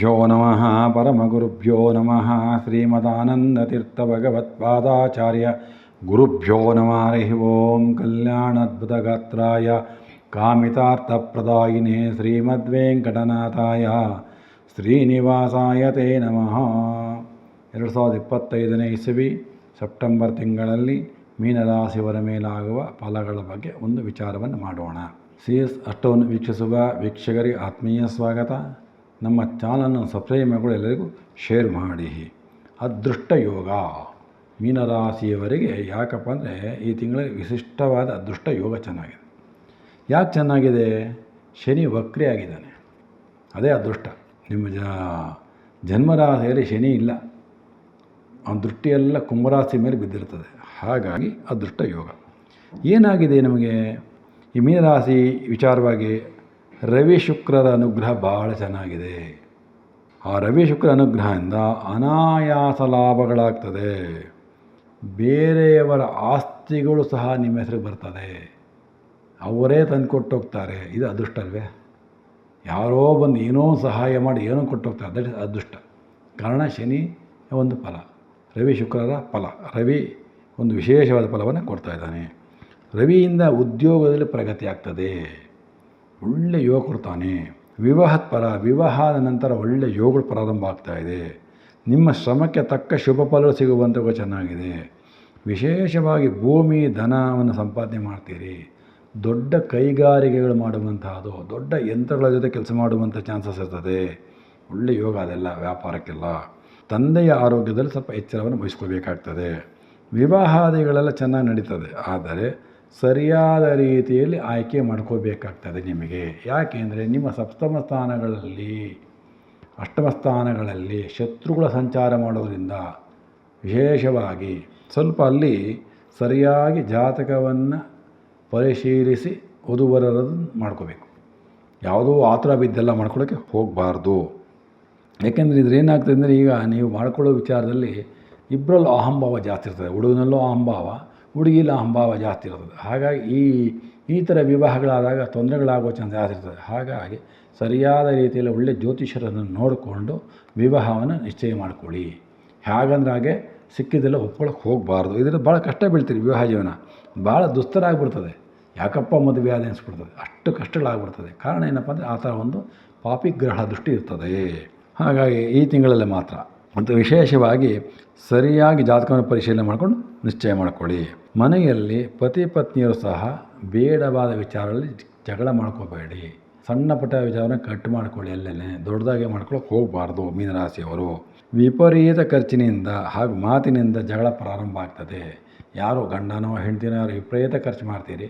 ಗುರುಭ್ಯೋ ನಮಃ ಪರಮಗುರುಭ್ಯೋ ನಮಃ ಶ್ರೀಮದಾನಂದತೀರ್ಥಭಗವತ್ಪಾದಾಚಾರ್ಯ ಗುರುಭ್ಯೋ ನಮಃ ಹರಿ ಓಂ ಕಲ್ಯಾಣಾದ್ಭುತಗಾತ್ರಾಯ ಕಾಮಿತಾರ್ಥಪ್ರದಾಯಿನೇ ಶ್ರೀಮದ್ವೆಂಕಟನಾಥಾಯ ಶ್ರೀನಿವಾಸಾಯ ತೇ ನಮಃ. 2025ನೇ ಇಸವಿ ಸೆಪ್ಟೆಂಬರ್ ತಿಂಗಳಲ್ಲಿ ಮೀನರಾಶಿಯವರ ಮೇಲಾಗುವ ಫಲಗಳ ಬಗ್ಗೆ ಒಂದು ವಿಚಾರವನ್ನು ಮಾಡೋಣ. CS ಅಷ್ಟವನ್ನು ವೀಕ್ಷಿಸುವ ವೀಕ್ಷಕರಿಗೆ ಆತ್ಮೀಯ ಸ್ವಾಗತ. ನಮ್ಮ ಚಾನಲನ್ನು ಸಬ್ಸ್ಕ್ರೈಬ್ ಮಾಡಿಕೊಂಡು ಎಲ್ಲರಿಗೂ ಶೇರ್ ಮಾಡಿ. ಅದೃಷ್ಟ ಯೋಗ ಮೀನರಾಶಿಯವರಿಗೆ ಯಾಕಪ್ಪ ಅಂದರೆ ಈ ತಿಂಗಳಲ್ಲಿ ವಿಶಿಷ್ಟವಾದ ಅದೃಷ್ಟ ಯೋಗ ಚೆನ್ನಾಗಿದೆ. ಯಾಕೆ ಚೆನ್ನಾಗಿದೆ? ಶನಿ ವಕ್ರಿ ಆಗಿದ್ದಾನೆ, ಅದೇ ಅದೃಷ್ಟ. ನಿಮ್ಮ ಜನ್ಮರಾಶಿಯಲ್ಲಿ ಶನಿ ಇಲ್ಲ, ಅವನ ದೃಷ್ಟಿಯೆಲ್ಲ ಕುಂಭರಾಶಿ ಮೇಲೆ ಬಿದ್ದಿರ್ತದೆ. ಹಾಗಾಗಿ ಅದೃಷ್ಟ ಯೋಗ ಏನಾಗಿದೆ ನಮಗೆ ಈ ಮೀನರಾಶಿ ವಿಚಾರವಾಗಿ. ರವಿ ಶುಕ್ರರ ಅನುಗ್ರಹ ಭಾಳ ಚೆನ್ನಾಗಿದೆ. ಆ ರವಿ ಶುಕ್ರ ಅನುಗ್ರಹದಿಂದ ಅನಾಯಾಸ ಲಾಭಗಳಾಗ್ತದೆ. ಬೇರೆಯವರ ಆಸ್ತಿಗಳು ಸಹ ನಿಮ್ಮ ಹೆಸರಿಗೆ ಬರ್ತದೆ, ಅವರೇ ತಂದು ಕೊಟ್ಟೋಗ್ತಾರೆ. ಇದು ಅದೃಷ್ಟ ಅಲ್ವೇ? ಯಾರೋ ಬಂದು ಏನೋ ಸಹಾಯ ಮಾಡಿ ಏನೋ ಕೊಟ್ಟೋಗ್ತಾರೆ, ದಟ್ ಇಸ್ ಅದೃಷ್ಟ. ಕಾರಣ ಶನಿ ಒಂದು ಫಲ, ರವಿ ಶುಕ್ರರ ಫಲ. ರವಿ ಒಂದು ವಿಶೇಷವಾದ ಫಲವನ್ನು ಕೊಡ್ತಾ ಇದ್ದಾನೆ. ರವಿಯಿಂದ ಉದ್ಯೋಗದಲ್ಲಿ ಪ್ರಗತಿ ಆಗ್ತದೆ, ಒಳ್ಳೆಯ ಯೋಗ ಕೊಡ್ತಾನೆ. ವಿವಾಹದ ಫಲ, ವಿವಾಹದ ನಂತರ ಒಳ್ಳೆಯ ಯೋಗಗಳು ಪ್ರಾರಂಭ ಆಗ್ತಾಯಿದೆ. ನಿಮ್ಮ ಶ್ರಮಕ್ಕೆ ತಕ್ಕ ಶುಭ ಫಲ ಸಿಗುವಂಥವು ಚೆನ್ನಾಗಿದೆ. ವಿಶೇಷವಾಗಿ ಭೂಮಿ ಧನವನ್ನು ಸಂಪಾದನೆ ಮಾಡ್ತೀರಿ. ದೊಡ್ಡ ಕೈಗಾರಿಕೆಗಳು ಮಾಡುವಂತಹದ್ದು, ದೊಡ್ಡ ಯಂತ್ರಗಳ ಜೊತೆ ಕೆಲಸ ಮಾಡುವಂಥ ಚಾನ್ಸಸ್ ಇರ್ತದೆ. ಒಳ್ಳೆಯ ಯೋಗ ಅದೆಲ್ಲ ವ್ಯಾಪಾರಕ್ಕೆಲ್ಲ. ತಂದೆಯ ಆರೋಗ್ಯದಲ್ಲಿ ಸ್ವಲ್ಪ ಎಚ್ಚರವನ್ನು ವಹಿಸ್ಕೋಬೇಕಾಗ್ತದೆ. ವಿವಾಹಾದಿಗಳೆಲ್ಲ ಚೆನ್ನಾಗಿ ನಡೀತದೆ, ಆದರೆ ಸರಿಯಾದ ರೀತಿಯಲ್ಲಿ ಆಯ್ಕೆ ಮಾಡ್ಕೋಬೇಕಾಗ್ತದೆ ನಿಮಗೆ. ಯಾಕೆಂದರೆ ನಿಮ್ಮ ಸಪ್ತಮ ಸ್ಥಾನಗಳಲ್ಲಿ ಅಷ್ಟಮ ಸ್ಥಾನಗಳಲ್ಲಿ ಶತ್ರುಗಳ ಸಂಚಾರ ಮಾಡೋದರಿಂದ ವಿಶೇಷವಾಗಿ ಸ್ವಲ್ಪ ಅಲ್ಲಿ ಸರಿಯಾಗಿ ಜಾತಕವನ್ನು ಪರಿಶೀಲಿಸಿ ವಧುವರರನ್ನು ಮಾಡ್ಕೋಬೇಕು. ಯಾವುದೋ ಆತರ ಬಿದ್ದೆಲ್ಲ ಮಾಡ್ಕೊಳ್ಳೋಕ್ಕೆ ಹೋಗಬಾರ್ದು. ಯಾಕೆಂದರೆ ಇದ್ರೇನಾಗ್ತದೆ ಅಂದರೆ, ಈಗ ನೀವು ಮಾಡ್ಕೊಳ್ಳೋ ವಿಚಾರದಲ್ಲಿ ಇಬ್ಬರಲ್ಲೂ ಅಹಂಭಾವ ಜಾಸ್ತಿ ಇರ್ತದೆ. ಹುಡುಗನಲ್ಲೂ ಅಹಂಭಾವ, ಹುಡುಗಿಲ್ಲ ಅಹಂಭಾವ ಜಾಸ್ತಿ ಇರ್ತದೆ. ಹಾಗಾಗಿ ಈ ಥರ ವಿವಾಹಗಳಾದಾಗ ತೊಂದರೆಗಳಾಗೋ ಚಾನ್ಸ್ ಜಾಸ್ತಿ ಇರ್ತದೆ. ಹಾಗಾಗಿ ಸರಿಯಾದ ರೀತಿಯಲ್ಲಿ ಒಳ್ಳೆಯ ಜ್ಯೋತಿಷ್ಯರನ್ನು ನೋಡಿಕೊಂಡು ವಿವಾಹವನ್ನು ನಿಶ್ಚಯ ಮಾಡ್ಕೊಳ್ಳಿ. ಹೇಗಂದ್ರೆ ಹಾಗೆ ಸಿಕ್ಕಿದ್ದೆಲ್ಲ ಒಪ್ಕೊಳ್ಳೋಕೆ ಹೋಗಬಾರ್ದು. ಇದರಿಂದ ಭಾಳ ಕಷ್ಟ ಬೀಳ್ತೀರಿ. ವಿವಾಹ ಜೀವನ ಭಾಳ ದುಸ್ತರಾಗ್ಬಿಡ್ತದೆ. ಯಾಕಪ್ಪ ಮದುವೆ ಆದ ಅನಿಸ್ಬಿಡ್ತದೆ, ಅಷ್ಟು ಕಷ್ಟಗಳಾಗ್ಬಿಡ್ತದೆ. ಕಾರಣ ಏನಪ್ಪ ಅಂದರೆ ಆ ಥರ ಒಂದು ಪಾಪಿಗ್ರಹ ದೃಷ್ಟಿ ಇರ್ತದೆ. ಹಾಗಾಗಿ ಈ ತಿಂಗಳಲ್ಲಿ ಮಾತ್ರ ಮತ್ತು ವಿಶೇಷವಾಗಿ ಸರಿಯಾಗಿ ಜಾತಕವನ್ನು ಪರಿಶೀಲನೆ ಮಾಡಿಕೊಂಡು ನಿಶ್ಚಯ ಮಾಡಿಕೊಳ್ಳಿ. ಮನೆಯಲ್ಲಿ ಪತಿ ಪತ್ನಿಯರು ಸಹ ಬೇಡವಾದ ವಿಚಾರದಲ್ಲಿ ಜಗಳ ಮಾಡ್ಕೋಬೇಡಿ. ಸಣ್ಣ ಪುಟ್ಟ ವಿಚಾರವನ್ನು ಕಟ್ ಮಾಡ್ಕೊಳ್ಳಿ. ಎಲ್ಲೇ ದೊಡ್ಡದಾಗೆ ಮಾಡ್ಕೊಳ್ಳೋಕೆ ಹೋಗಬಾರ್ದು. ಮೀನರಾಶಿಯವರು ವಿಪರೀತ ಖರ್ಚಿನಿಂದ ಹಾಗೂ ಮಾತಿನಿಂದ ಜಗಳ ಪ್ರಾರಂಭ ಆಗ್ತದೆ. ಯಾರೋ ಗಂಡನೋ ಹೆಂಡತಿನೋ ವಿಪರೀತ ಖರ್ಚು ಮಾಡ್ತೀರಿ,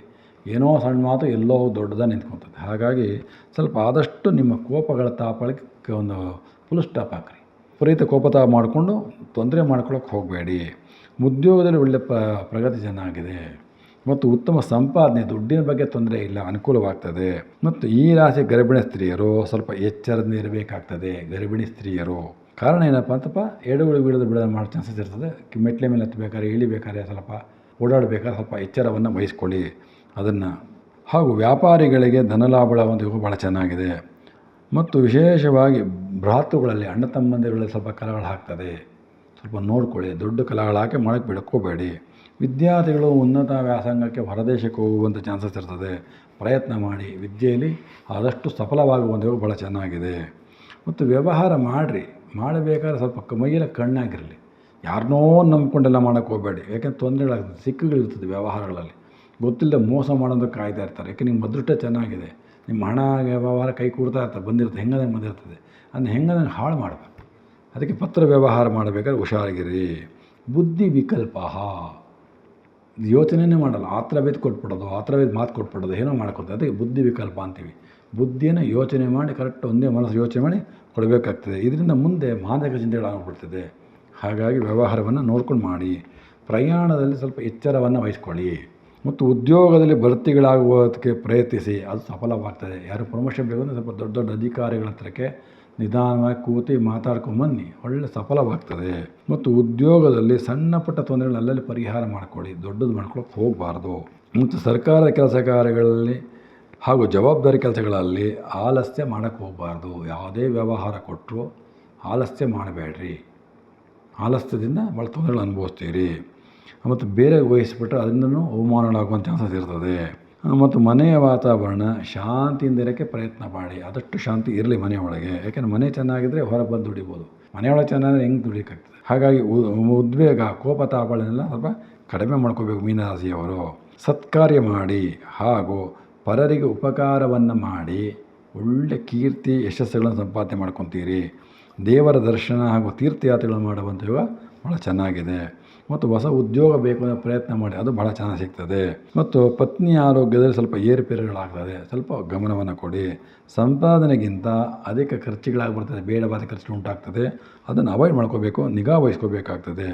ಏನೋ ಸಣ್ಣ ಮಾತು ಎಲ್ಲೋ ದೊಡ್ಡದಾಗಿ ನಿಂತ್ಕೊತದೆ. ಹಾಗಾಗಿ ಸ್ವಲ್ಪ ಆದಷ್ಟು ನಿಮ್ಮ ಕೋಪಗಳ ತಾಪಳಕ್ಕೆ ಒಂದು ಫುಲ್ ಸ್ಟಾಪ್ ಹಾಕ್ರಿ. ವಿಪರೀತ ಕೋಪತಾಪ ಮಾಡಿಕೊಂಡು ತೊಂದರೆ ಮಾಡ್ಕೊಳ್ಳೋಕೆ ಹೋಗಬೇಡಿ. ಉದ್ಯೋಗದಲ್ಲಿ ಒಳ್ಳೆಯ ಪ್ರಗತಿ ಚೆನ್ನಾಗಿದೆ ಮತ್ತು ಉತ್ತಮ ಸಂಪಾದನೆ, ದುಡ್ಡಿನ ಬಗ್ಗೆ ತೊಂದರೆ ಇಲ್ಲ, ಅನುಕೂಲವಾಗ್ತದೆ. ಮತ್ತು ಈ ರಾಶಿ ಗರ್ಭಿಣಿ ಸ್ತ್ರೀಯರು ಸ್ವಲ್ಪ ಎಚ್ಚರದಿಂದ ಇರಬೇಕಾಗ್ತದೆ. ಗರ್ಭಿಣಿ ಸ್ತ್ರೀಯರು ಕಾರಣ ಏನಪ್ಪ ಅಂತಪ್ಪ, ಎಡಗಳು ಬಿಡೋದು ಮಾಡೋ ಚಾನ್ಸಸ್ ಇರ್ತದೆ. ಮೆಟ್ಲೆ ಮೇಲೆ ಹತ್ತಬೇಕಾದ್ರೆ, ಇಳಿಬೇಕಾದ್ರೆ, ಸ್ವಲ್ಪ ಓಡಾಡಬೇಕಾದ್ರೆ ಸ್ವಲ್ಪ ಎಚ್ಚರವನ್ನು ವಹಿಸ್ಕೊಳ್ಳಿ ಅದನ್ನು. ಹಾಗೂ ವ್ಯಾಪಾರಿಗಳಿಗೆ ಧನಲಾಭಗಳ ಒಂದು ಯೋಗ ಭಾಳ ಚೆನ್ನಾಗಿದೆ. ಮತ್ತು ವಿಶೇಷವಾಗಿ ಭ್ರಾತೃಗಳಲ್ಲಿ ಅಣ್ಣ ತಮ್ಮಂದಿರಲ್ಲಿ ಸ್ವಲ್ಪ ಕಲಹಗಳಾಗ್ತದೆ, ಸ್ವಲ್ಪ ನೋಡ್ಕೊಳ್ಳಿ. ದೊಡ್ಡ ಕಲಹಗಳಾಕೆ ಮಾಡೋಕ್ಕೆ ಬಿಡ್ಕೋಬೇಡಿ. ವಿದ್ಯಾರ್ಥಿಗಳು ಉನ್ನತ ವ್ಯಾಸಂಗಕ್ಕೆ ಹೊರದೇಶಕ್ಕೆ ಹೋಗುವಂಥ ಚಾನ್ಸಸ್ ಇರ್ತದೆ. ಪ್ರಯತ್ನ ಮಾಡಿ, ವಿದ್ಯೆಯಲ್ಲಿ ಆದಷ್ಟು ಸಫಲವಾಗುವಂಥ ಯೋಗ ಭಾಳ ಚೆನ್ನಾಗಿದೆ. ಮತ್ತು ವ್ಯವಹಾರ ಮಾಡಬೇಕಾದ್ರೆ ಸ್ವಲ್ಪ ಮೈಯಲ್ಲಿ ಕಣ್ಣಾಗಿರಲಿ. ಯಾರನ್ನೋ ನಂಬ್ಕೊಂಡೆಲ್ಲ ಮಾಡೋಕ್ಕೆ ಹೋಗಬೇಡಿ. ಯಾಕೆಂದ್ರೆ ತೊಂದರೆಗಳಾಗ್ತದೆ, ಸಿಕ್ಕುಗಳಿರ್ತದೆ ವ್ಯವಹಾರಗಳಲ್ಲಿ. ಗೊತ್ತಿಲ್ಲದೆ ಮೋಸ ಮಾಡೋದಕ್ಕೆ ಕಾಯ್ತಾ ಇರ್ತಾರೆ. ಯಾಕೆ ನಿಮ್ಮ ಅದೃಷ್ಟ ಚೆನ್ನಾಗಿದೆ, ನಿಮ್ಮ ಹಣ ವ್ಯವಹಾರ ಕೈ ಕೂಡ್ತಾ ಇರ್ತದೆ, ಬಂದಿರ್ತದೆ, ಹೆಂಗದಂಗೆ ಬಂದಿರ್ತದೆ. ಅದನ್ನ ಹೆಂಗದಂಗೆ ಹಾಳು ಮಾಡಬೇಕು. ಅದಕ್ಕೆ ಪತ್ರ ವ್ಯವಹಾರ ಮಾಡಬೇಕಾದ್ರೆ ಹುಷಾರಾಗಿರಿ. ಬುದ್ಧಿ ವಿಕಲ್ಪ, ಯೋಚನೆಯೇ ಮಾಡಲ್ಲ, ಆತ್ರ ಬೇದು ಕೊಟ್ಬಿಡೋದು, ಆತ್ರ ಬೇದು ಮಾತು ಕೊಟ್ಬಿಡೋದು, ಏನೋ ಮಾಡ್ಕೊತಾರೆ. ಅದಕ್ಕೆ ಬುದ್ಧಿ ವಿಕಲ್ಪ ಅಂತೀವಿ. ಬುದ್ಧಿಯನ್ನು ಯೋಚನೆ ಮಾಡಿ ಕರೆಕ್ಟ್ ಒಂದೇ ಮನಸ್ಸು ಯೋಚನೆ ಮಾಡಿ ಕೊಡಬೇಕಾಗ್ತದೆ. ಇದರಿಂದ ಮುಂದೆ ಮಾದಕ ಚಿಂತೆಗಳಾಗ್ಬಿಡ್ತದೆ. ಹಾಗಾಗಿ ವ್ಯವಹಾರವನ್ನು ನೋಡ್ಕೊಂಡು ಮಾಡಿ. ಪ್ರಯಾಣದಲ್ಲಿ ಸ್ವಲ್ಪ ಎಚ್ಚರವನ್ನು ವಹಿಸ್ಕೊಳ್ಳಿ. ಮತ್ತು ಉದ್ಯೋಗದಲ್ಲಿ ಬಡ್ತಿಗಳಾಗುವುದಕ್ಕೆ ಪ್ರಯತ್ನಿಸಿ, ಅದು ಸಫಲವಾಗ್ತದೆ. ಯಾರು ಪ್ರಮೋಷನ್ ಬೇಕು ಅಂದರೆ ಸ್ವಲ್ಪ ದೊಡ್ಡ ದೊಡ್ಡ ಅಧಿಕಾರಿಗಳ ಹತ್ರಕ್ಕೆ ನಿಧಾನವಾಗಿ ಕೂತಿ ಮಾತಾಡ್ಕೊಂಬನ್ನಿ, ಒಳ್ಳೆ ಸಫಲವಾಗ್ತದೆ. ಮತ್ತು ಉದ್ಯೋಗದಲ್ಲಿ ಸಣ್ಣ ಪುಟ್ಟ ತೊಂದರೆಗಳನ್ನೆಲ್ಲ ಪರಿಹಾರ ಮಾಡ್ಕೊಳ್ಳಿ, ದೊಡ್ಡದು ಮಾಡ್ಕೊಳ್ಳೋಕೆ ಹೋಗಬಾರ್ದು. ಮತ್ತು ಸರ್ಕಾರದ ಕೆಲಸ ಕಾರ್ಯಗಳಲ್ಲಿ ಹಾಗೂ ಜವಾಬ್ದಾರಿ ಕೆಲಸಗಳಲ್ಲಿ ಆಲಸ್ಯ ಮಾಡೋಕ್ಕೆ ಹೋಗಬಾರ್ದು. ಯಾವುದೇ ವ್ಯವಹಾರ ಕೊಟ್ಟರು ಆಲಸ್ಯ ಮಾಡಬೇಡ್ರಿ. ಆಲಸ್ಯದಿಂದ ಭಾಳ ತೊಂದರೆಗಳು ಅನುಭವಿಸ್ತೀರಿ. ಮತ್ತು ಬೇರೆ ವಹಿಸ್ಬಿಟ್ರೆ ಅದರಿಂದನೂ ಅವಮಾನಗಳಾಗುವಂಥ ಚಾನ್ಸಸ್ ಇರ್ತದೆ. ಮತ್ತು ಮನೆಯ ವಾತಾವರಣ ಶಾಂತಿಯಿಂದ ಇರೋಕ್ಕೆ ಪ್ರಯತ್ನ ಮಾಡಿ. ಆದಷ್ಟು ಶಾಂತಿ ಇರಲಿ ಮನೆಯೊಳಗೆ. ಯಾಕೆಂದರೆ ಮನೆ ಚೆನ್ನಾಗಿದ್ದರೆ ಹೊರಗೆ ಬಂದು ದುಡಿಬೋದು. ಮನೆಯೊಳಗೆ ಚೆನ್ನಾಗಿದ್ರೆ ಹೆಂಗೆ ದುಡಿಯೋಕ್ಕಾಗ್ತದೆ? ಹಾಗಾಗಿ ಉದ್ವೇಗ, ಕೋಪ, ತಾಪಗಳನ್ನೆಲ್ಲ ಸ್ವಲ್ಪ ಕಡಿಮೆ ಮಾಡ್ಕೋಬೇಕು ಮೀನರಾಶಿಯವರು. ಸತ್ಕಾರ್ಯ ಮಾಡಿ ಹಾಗೂ ಪರರಿಗೆ ಉಪಕಾರವನ್ನು ಮಾಡಿ ಒಳ್ಳೆ ಕೀರ್ತಿ ಯಶಸ್ಸುಗಳನ್ನು ಸಂಪಾದನೆ ಮಾಡ್ಕೊತೀರಿ. ದೇವರ ದರ್ಶನ ಹಾಗೂ ತೀರ್ಥಯಾತ್ರೆಗಳನ್ನು ಮಾಡುವಂಥ ಯೋಗ ಭಾಳ ಚೆನ್ನಾಗಿದೆ. ಮತ್ತು ಹೊಸ ಉದ್ಯೋಗ ಬೇಕು ಅನ್ನೋ ಪ್ರಯತ್ನ ಮಾಡಿ, ಅದು ಭಾಳ ಚೆನ್ನಾಗಿ ಸಿಗ್ತದೆ. ಮತ್ತು ಪತ್ನಿ ಆರೋಗ್ಯದಲ್ಲಿ ಸ್ವಲ್ಪ ಏರುಪೇರುಗಳಾಗ್ತದೆ, ಸ್ವಲ್ಪ ಗಮನವನ್ನು ಕೊಡಿ. ಸಂಪಾದನೆಗಿಂತ ಅಧಿಕ ಖರ್ಚುಗಳಾಗ್ಬಿಡ್ತದೆ, ಬೇಡವಾದ ಖರ್ಚು ಉಂಟಾಗ್ತದೆ. ಅದನ್ನು ಅವಾಯ್ಡ್ ಮಾಡ್ಕೋಬೇಕು, ನಿಗಾ ವಹಿಸ್ಕೋಬೇಕಾಗ್ತದೆ.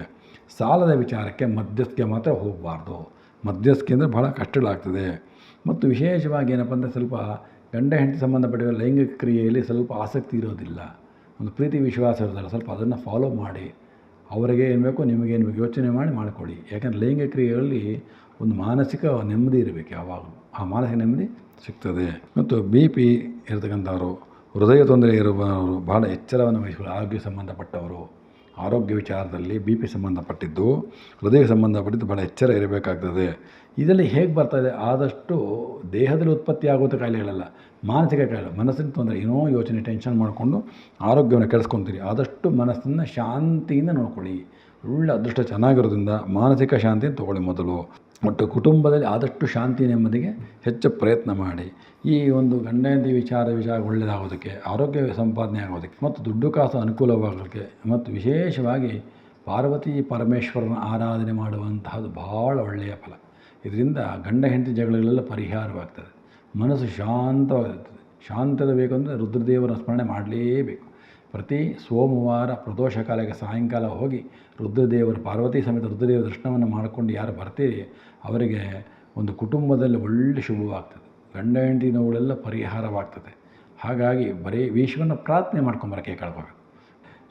ಸಾಲದ ವಿಚಾರಕ್ಕೆ ಮಧ್ಯಸ್ಥಿಗೆ ಮಾತ್ರ ಹೋಗಬಾರ್ದು. ಮಧ್ಯಸ್ಥಿಕೆ ಅಂದರೆ ಭಾಳ ಕಷ್ಟಗಳಾಗ್ತದೆ. ಮತ್ತು ವಿಶೇಷವಾಗಿ ಏನಪ್ಪ ಅಂದರೆ ಸ್ವಲ್ಪ ಗಂಡ ಹೆಂಡತಿ ಸಂಬಂಧಪಟ್ಟಿರೋ ಲೈಂಗಿಕ ಕ್ರಿಯೆಯಲ್ಲಿ ಸ್ವಲ್ಪ ಆಸಕ್ತಿ ಇರೋದಿಲ್ಲ, ಒಂದು ಪ್ರೀತಿ ವಿಶ್ವಾಸ ಇರೋದಿಲ್ಲ. ಸ್ವಲ್ಪ ಅದನ್ನು ಫಾಲೋ ಮಾಡಿ. ಅವರಿಗೆ ಏನು ಬೇಕು, ನಿಮಗೇನು ಬೇಕು ಯೋಚನೆ ಮಾಡಿ ಮಾಡಿಕೊಡಿ. ಯಾಕಂದರೆ ಲೈಂಗಿಕ ಕ್ರಿಯೆಯಲ್ಲಿ ಒಂದು ಮಾನಸಿಕ ನೆಮ್ಮದಿ ಇರಬೇಕು ಯಾವಾಗಲೂ. ಆ ಮಾನಸಿಕ ನೆಮ್ಮದಿ ಸಿಗ್ತದೆ. ಮತ್ತು BP ಇರತಕ್ಕಂಥವರು, ಹೃದಯ ತೊಂದರೆ ಇರುವವರು ಭಾಳ ಎಚ್ಚರವನ್ನು ವಹಿಸಿಕೊಳ್ಳಿ. ಆರೋಗ್ಯ ಸಂಬಂಧಪಟ್ಟವರು, ಆರೋಗ್ಯ ವಿಚಾರದಲ್ಲಿ BP ಸಂಬಂಧಪಟ್ಟಿದ್ದು, ಹೃದಯ ಸಂಬಂಧಪಟ್ಟಿದ್ದು ಭಾಳ ಎಚ್ಚರ ಇರಬೇಕಾಗ್ತದೆ. ಇದರಲ್ಲಿ ಹೇಗೆ ಬರ್ತದೆ? ಆದಷ್ಟು ದೇಹದಲ್ಲಿ ಉತ್ಪತ್ತಿ ಆಗುವಂಥ ಕಾಯಿಲೆಗಳಲ್ಲ, ಮಾನಸಿಕ ಕಾಯಿಲೆ, ಮನಸ್ಸಿನ ತೊಂದರೆ, ಏನೋ ಯೋಚನೆ ಟೆನ್ಷನ್ ಮಾಡಿಕೊಂಡು ಆರೋಗ್ಯವನ್ನು ಕೆಡಿಸ್ಕೊತೀರಿ. ಆದಷ್ಟು ಮನಸ್ಸನ್ನು ಶಾಂತಿಯಿಂದ ನೋಡ್ಕೊಳ್ಳಿ. ಒಳ್ಳೆ ಅದೃಷ್ಟ ಚೆನ್ನಾಗಿರೋದ್ರಿಂದ ಮಾನಸಿಕ ಶಾಂತಿಯನ್ನು ತೊಗೊಳ್ಳಿ ಮೊದಲು. ಮತ್ತು ಕುಟುಂಬದಲ್ಲಿ ಆದಷ್ಟು ಶಾಂತಿ ನೆಮ್ಮದಿಗೆ ಹೆಚ್ಚು ಪ್ರಯತ್ನ ಮಾಡಿ. ಈ ಒಂದು ಗಂಡ ಹೆಂಡತಿ ವಿಚಾರ ಒಳ್ಳೆಯದಾಗೋದಕ್ಕೆ, ಆರೋಗ್ಯ ಸಂಪಾದನೆ ಆಗೋದಕ್ಕೆ ಮತ್ತು ದುಡ್ಡು ಕಾಸು ಅನುಕೂಲವಾಗೋದಕ್ಕೆ ಮತ್ತು ವಿಶೇಷವಾಗಿ ಪಾರ್ವತಿ ಪರಮೇಶ್ವರನ ಆರಾಧನೆ ಮಾಡುವಂತಹದ್ದು ಭಾಳ ಒಳ್ಳೆಯ ಫಲ. ಇದರಿಂದ ಗಂಡ ಹೆಂಡತಿ ಜಗಳಗಳೆಲ್ಲ ಪರಿಹಾರವಾಗ್ತದೆ, ಮನಸ್ಸು ಶಾಂತವಾಗಿರ್ತದೆ. ಶಾಂತದ ಬೇಕಂದರೆ ರುದ್ರದೇವರ ಸ್ಮರಣೆ ಮಾಡಲೇಬೇಕು. ಪ್ರತಿ ಸೋಮವಾರ ಪ್ರದೋಷ ಕಾಲಕ್ಕೆ ಸಾಯಂಕಾಲ ಹೋಗಿ ರುದ್ರದೇವರು, ಪಾರ್ವತಿ ಸಮೇತ ರುದ್ರದೇವರ ದರ್ಶನವನ್ನು ಮಾಡಿಕೊಂಡು ಯಾರು ಬರ್ತೀರಿ ಅವರಿಗೆ ಒಂದು ಕುಟುಂಬದಲ್ಲಿ ಒಳ್ಳೆ ಶುಭವಾಗ್ತದೆ. ಗಂಡ ಹೆಂಡತಿ ನೋವುಗಳೆಲ್ಲ ಪರಿಹಾರವಾಗ್ತದೆ. ಹಾಗಾಗಿ ಬರೀ ಈಶ್ವರನ ಪ್ರಾರ್ಥನೆ ಮಾಡ್ಕೊಂಬರಕ್ಕೆ ಕಳ್ಕೋಬೇಕು.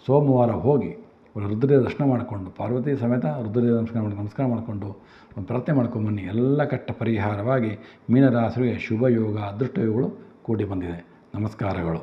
ಸೋಮವಾರ ಹೋಗಿ ರುದ್ರದೇವ ದರ್ಶನ ಮಾಡಿಕೊಂಡು, ಪಾರ್ವತಿ ಸಮೇತ ರುದ್ರದೇವ ನಮಸ್ಕಾರ ಮಾಡಿಕೊಂಡು ಒಂದು ಪ್ರಾರ್ಥನೆ ಮಾಡ್ಕೊಂಬನ್ನಿ. ಎಲ್ಲ ಕಷ್ಟ ಪರಿಹಾರವಾಗಿ ಮೀನರಾಶಿಗೆ ಶುಭ ಯೋಗ, ಅದೃಷ್ಟ ಯೋಗಗಳು ಕೂಡಿ ಬಂದಿದೆ. ನಮಸ್ಕಾರಗಳು.